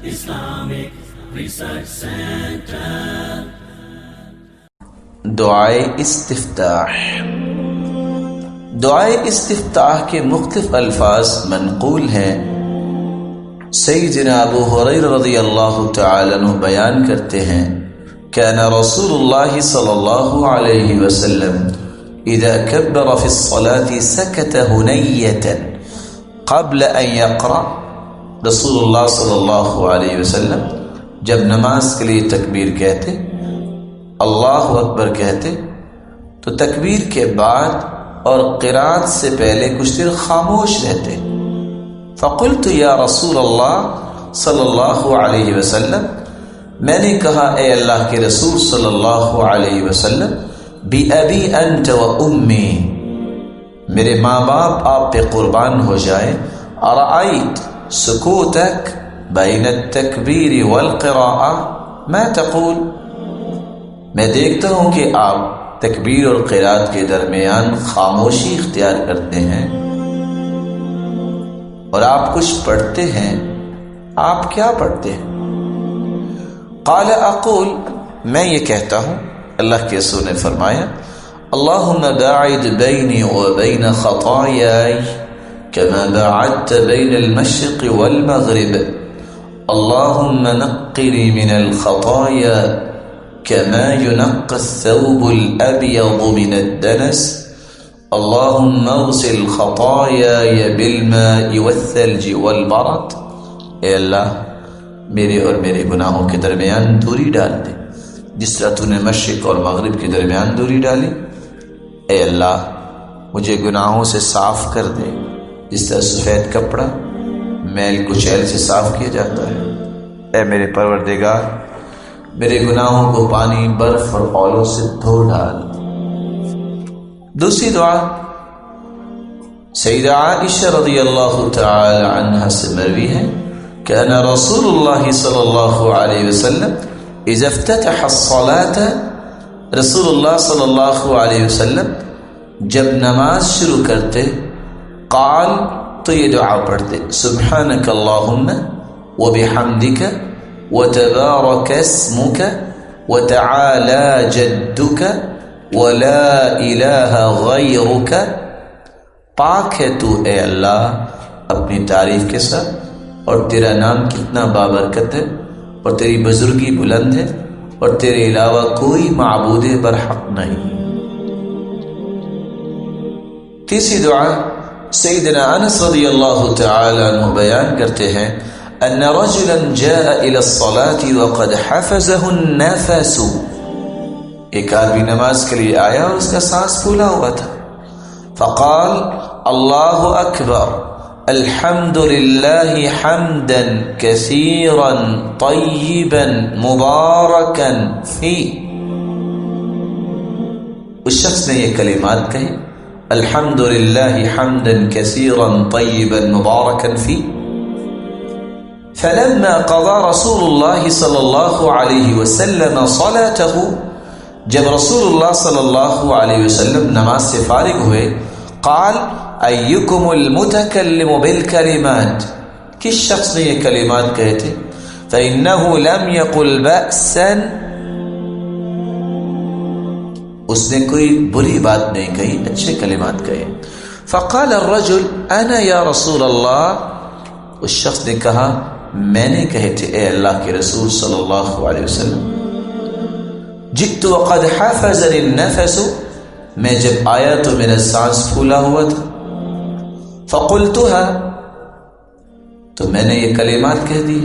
Islamic Research Center. دعائے استفتاح. دعائے استفتاح کے مختلف الفاظ منقول ہیں. سیدنا ابو ہریرہ رضی اللہ تعالی عنہ بیان کرتے ہیں كان رسول اللہ صلی اللہ علیہ وسلم اذا كبر في الصلاة سكت هنية قبل ان يقرأ. رسول اللہ صلی اللہ علیہ وسلم جب نماز کے لیے تکبیر کہتے، اللہ اکبر کہتے، تو تکبیر کے بعد اور قرات سے پہلے کچھ دیر خاموش رہتے. فقلت یا رسول اللہ صلی اللہ علیہ وسلم، میں نے کہا اے اللہ کے رسول صلی اللہ علیہ وسلم، بِأَبِي أَنْتَ وَأُمِّي، میرے ماں باپ آپ پہ قربان ہو جائے. أَرَأَيْتَ سُكُوتَكَ بَيْنَ التَّكْبِيرِ وَالْقِرَاءَةِ مَا تَقُولُ، میں دیکھتا ہوں کہ آپ تکبیر اور قرات کے درمیان خاموشی اختیار کرتے ہیں اور آپ کچھ پڑھتے ہیں. آپ کیا پڑھتے ہیں؟ قال اقول، میں یہ کہتا ہوں. اللہ کے رسول نے فرمایا اللہم باعد بینی وبین خطایای کما باعدت بین المشرق والمغرب اللہم نقنی من الخطایا كما ينقى الثوب الأبيض من الدنس اللهم اغسل خطاياي بالماء والثلج والبرد. اے اللہ میرے اور میرے گناہوں کے درمیان دوری ڈال دے جس طرح تو نے مشرق اور مغرب کے درمیان دوری ڈالی. اے اللہ مجھے گناہوں سے صاف کر دے جس طرح سفید کپڑا میل کچیل سے صاف کیا جاتا ہے. اے میرے پروردگار میرے گناہوں کو پانی، برف اور اولوں سے دھو ڈال. دوسری دعا سیدہ عائشہ رضی اللہ تعالی عنہا سے مروی ہے كان رسول اللہ صلی اللہ علیہ وسلم اذا افتتح الصلاة، رسول اللہ صلی اللہ علیہ وسلم جب نماز شروع کرتے قال تو یہ دعا پڑھتے سبحانک اللہم وبحمدک وتبارك اسمك وتعالى جدك ولا الہ غیرک. پاک ہے تو اے اللہ اپنی تعریف کے ساتھ، اور تیرا نام کتنا بابرکت ہے، اور تیری بزرگی بلند ہے، اور تیرے علاوہ کوئی معبود برحق نہیں. تیسری دعا سیدنا انس رضی اللہ تعالی عنہ بیان کرتے ہیں ان رجلا جاء الى الصلاة وقد حفظه النفس، ایک آدمی نماز کے لیے آیا اور اس کا سانس پھولا ہوا تھا. فقال اللہ اکبر الحمد للہ حمدا کثیرا طیبا مبارکا فی. اس شخص نے یہ کلمات کہے الحمد للہ حمدا کثیرا طیبا مبارکا فی. فلما قضى رسول اللہ صلی اللہ علیہ وسلم صلاته، جب رسول اللہ صلی اللہ علیہ وسلم نماز سے فارغ ہوئے قال ایکم المتکلم بالکلمات، کس شخص نے یہ کلمات کہے تھے؟ فإنه لم يقل بأسا، اس نے کوئی بری بات نہیں کہی، اچھے کلمات کہے. فقال الرجل انا یا رسول اللہ، اس شخص نے کہا میں نے کہے تھے اے اللہ کے رسول صلی اللہ علیہ وسلم. جئت وقد حفظني النفس، میں جب آیا تو میرا سانس پھولا ہوا تھا. فقلتها، تو میں نے یہ کلمات کہہ دی.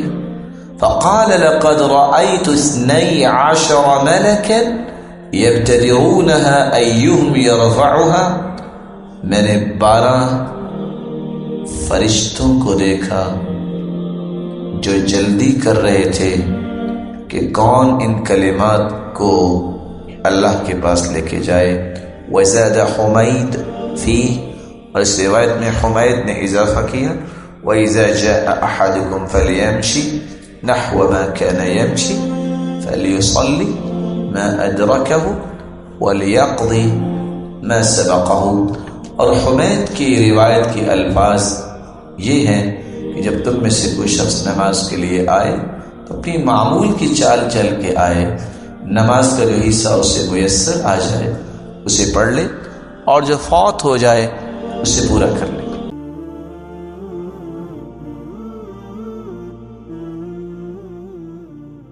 فقال لقد رأيت 12 ملكا يبتدرونها أيهم يرفعها، میں نے 12 فرشتوں کو دیکھا جو جلدی کر رہے تھے کہ کون ان کلمات کو اللہ کے پاس لے کے جائے. وزاد حمید فی، اور اس روایت میں حمید نے اضافہ کیا وَإِذَا جَاءَ أَحَدُكُمْ فَلْيَمْشِ نَحْوَ مَا كَانَ يَمْشِ فَلْيُصَلِّ مَا أَدْرَكَهُ وَلْيَقْضِ مَا سَبَقَهُ. اور حمید کی روایت کے الفاظ یہ ہیں کہ جب تم میں سے کوئی شخص نماز کے لیے آئے تو اپنی معمول کی چال چل کے آئے، نماز کا جو حصہ اسے میسر آ جائے اسے پڑھ لے، اور جو فوت ہو جائے اسے پورا کر لے۔